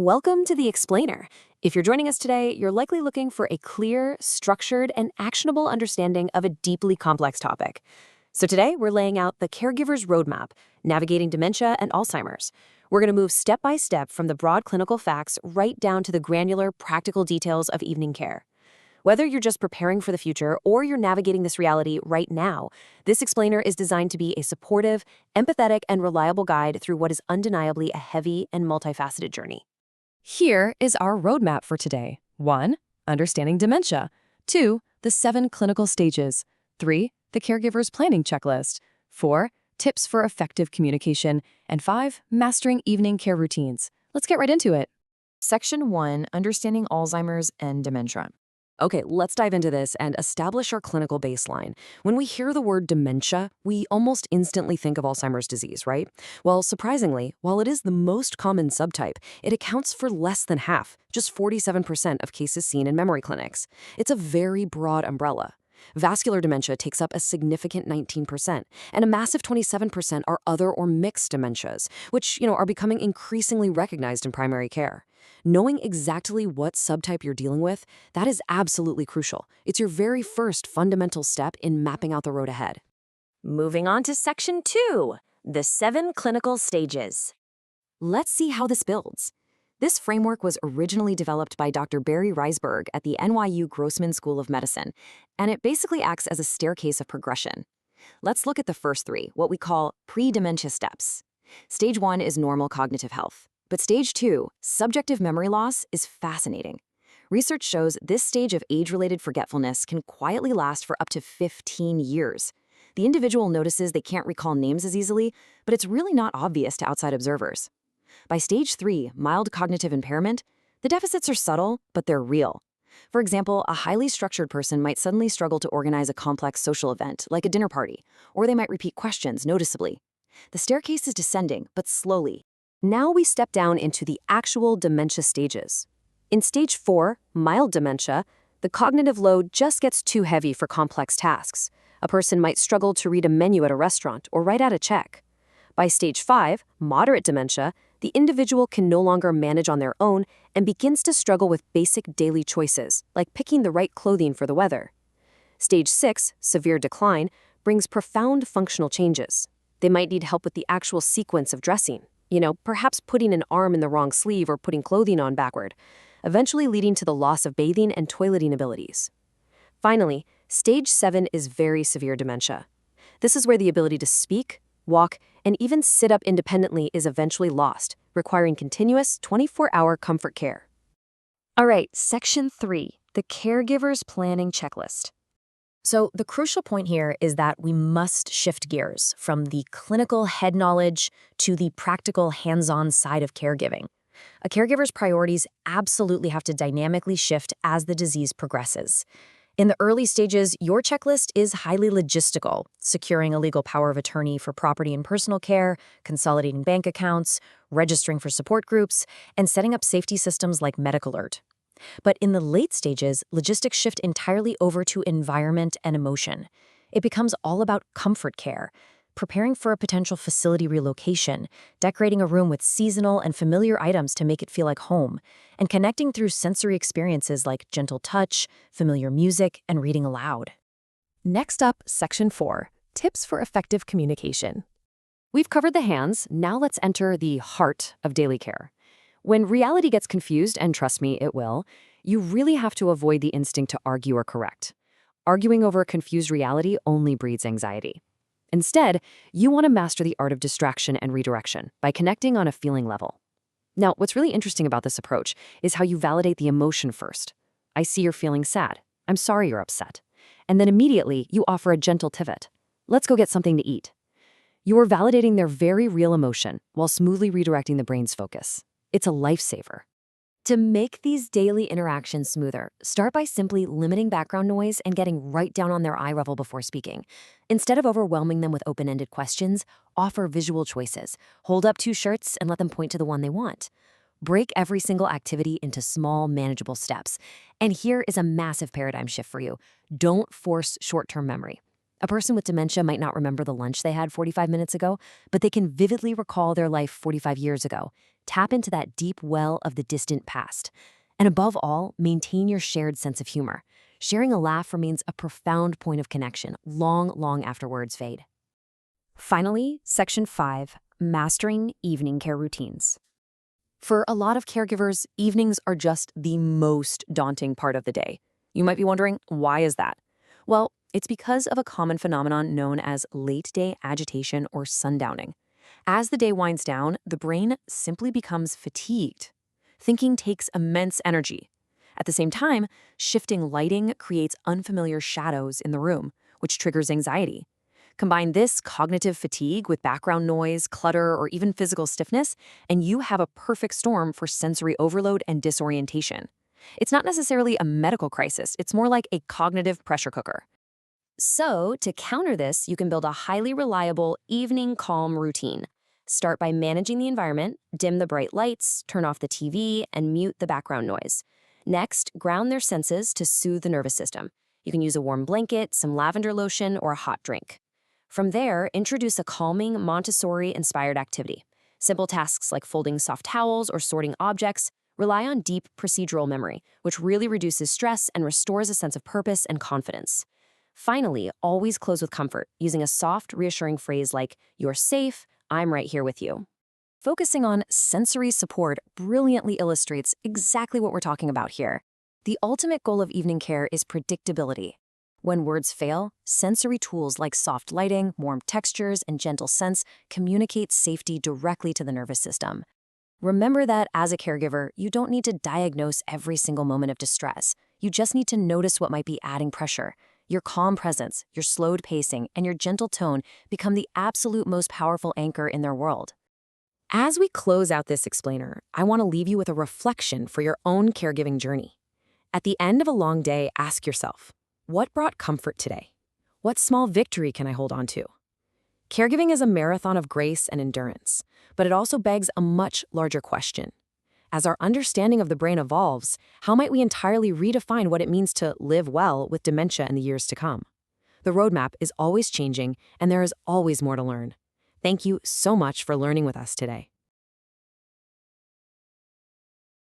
Welcome to The Explainer. If you're joining us today, you're likely looking for a clear, structured, and actionable understanding of a deeply complex topic. So today, we're laying out the Caregiver's Roadmap, navigating dementia and Alzheimer's. We're going to move step by step from the broad clinical facts right down to the granular, practical details of evening care. Whether you're just preparing for the future or you're navigating this reality right now, this explainer is designed to be a supportive, empathetic, and reliable guide through what is undeniably a heavy and multifaceted journey. Here is our roadmap for today. 1. Understanding dementia. 2. The 7 clinical stages. 3. The caregiver's planning checklist. 4. Tips for effective communication. And 5. Mastering evening care routines. Let's get right into it. Section 1, Understanding Alzheimer's and Dementia. Okay, let's dive into this and establish our clinical baseline. When we hear the word dementia, we almost instantly think of Alzheimer's disease, right? Well, surprisingly, while it is the most common subtype, it accounts for less than half, just 47% of cases seen in memory clinics. It's a very broad umbrella. Vascular dementia takes up a significant 19%, and a massive 27% are other or mixed dementias, which, are becoming increasingly recognized in primary care. Knowing exactly what subtype you're dealing with, that is absolutely crucial. It's your very first fundamental step in mapping out the road ahead. Moving on to Section 2, the 7 clinical stages. Let's see how this builds. This framework was originally developed by Dr. Barry Reisberg at the NYU Grossman School of Medicine, and it basically acts as a staircase of progression. Let's look at the first 3, what we call pre-dementia steps. Stage 1 is normal cognitive health. But stage 2, subjective memory loss, is fascinating. Research shows this stage of age-related forgetfulness can quietly last for up to 15 years. The individual notices they can't recall names as easily, but it's really not obvious to outside observers. By stage 3, mild cognitive impairment, the deficits are subtle, but they're real. For example, a highly structured person might suddenly struggle to organize a complex social event, like a dinner party, or they might repeat questions noticeably. The staircase is descending, but slowly. Now we step down into the actual dementia stages. In stage 4, mild dementia, the cognitive load just gets too heavy for complex tasks. A person might struggle to read a menu at a restaurant or write out a check. By stage 5, moderate dementia, the individual can no longer manage on their own and begins to struggle with basic daily choices, like picking the right clothing for the weather. Stage 6, severe decline, brings profound functional changes. They might need help with the actual sequence of dressing. Perhaps putting an arm in the wrong sleeve or putting clothing on backward, eventually leading to the loss of bathing and toileting abilities. Finally, stage 7 is very severe dementia. This is where the ability to speak, walk, and even sit up independently is eventually lost, requiring continuous 24-hour comfort care. All right, Section 3, the caregiver's planning checklist. So the crucial point here is that we must shift gears from the clinical head knowledge to the practical hands-on side of caregiving. A caregiver's priorities absolutely have to dynamically shift as the disease progresses. In the early stages, your checklist is highly logistical, securing a legal power of attorney for property and personal care, consolidating bank accounts, registering for support groups, and setting up safety systems like MedicAlert. But in the late stages, logistics shift entirely over to environment and emotion. It becomes all about comfort care, preparing for a potential facility relocation, decorating a room with seasonal and familiar items to make it feel like home, and connecting through sensory experiences like gentle touch, familiar music, and reading aloud. Next up, Section 4, tips for effective communication. We've covered the hands, now let's enter the heart of daily care. When reality gets confused, and trust me, it will, you really have to avoid the instinct to argue or correct. Arguing over a confused reality only breeds anxiety. Instead, you want to master the art of distraction and redirection by connecting on a feeling level. Now, what's really interesting about this approach is how you validate the emotion first. I see you're feeling sad. I'm sorry you're upset. And then immediately, you offer a gentle pivot. Let's go get something to eat. You are validating their very real emotion while smoothly redirecting the brain's focus. It's a lifesaver. To make these daily interactions smoother, start by simply limiting background noise and getting right down on their eye level before speaking. Instead of overwhelming them with open-ended questions, offer visual choices. Hold up 2 shirts and let them point to the one they want. Break every single activity into small, manageable steps. And here is a massive paradigm shift for you. Don't force short-term memory. A person with dementia might not remember the lunch they had 45 minutes ago, but they can vividly recall their life 45 years ago. Tap into that deep well of the distant past. And above all, maintain your shared sense of humor. Sharing a laugh remains a profound point of connection, long after words fade. Finally, Section 5, Mastering Evening Care Routines. For a lot of caregivers, evenings are just the most daunting part of the day. You might be wondering, why is that? Well, it's because of a common phenomenon known as late-day agitation or sundowning. As the day winds down, the brain simply becomes fatigued. Thinking takes immense energy. At the same time, shifting lighting creates unfamiliar shadows in the room, which triggers anxiety. Combine this cognitive fatigue with background noise, clutter, or even physical stiffness, and you have a perfect storm for sensory overload and disorientation. It's not necessarily a medical crisis, it's more like a cognitive pressure cooker. So, to counter this, you can build a highly reliable evening calm routine. Start by managing the environment, dim the bright lights, turn off the TV, and mute the background noise. Next, ground their senses to soothe the nervous system. You can use a warm blanket, some lavender lotion, or a hot drink. From there, introduce a calming Montessori-inspired activity. Simple tasks like folding soft towels or sorting objects rely on deep procedural memory, which really reduces stress and restores a sense of purpose and confidence. Finally, always close with comfort, using a soft, reassuring phrase like, "You're safe, I'm right here with you." Focusing on sensory support brilliantly illustrates exactly what we're talking about here. The ultimate goal of evening care is predictability. When words fail, sensory tools like soft lighting, warm textures, and gentle scents communicate safety directly to the nervous system. Remember that as a caregiver, you don't need to diagnose every single moment of distress. You just need to notice what might be adding pressure. Your calm presence, your slowed pacing, and your gentle tone become the absolute most powerful anchor in their world. As we close out this explainer, I want to leave you with a reflection for your own caregiving journey. At the end of a long day, ask yourself, what brought comfort today? What small victory can I hold on to? Caregiving is a marathon of grace and endurance, but it also begs a much larger question. As our understanding of the brain evolves, how might we entirely redefine what it means to live well with dementia in the years to come? The roadmap is always changing, and there is always more to learn. Thank you so much for learning with us today.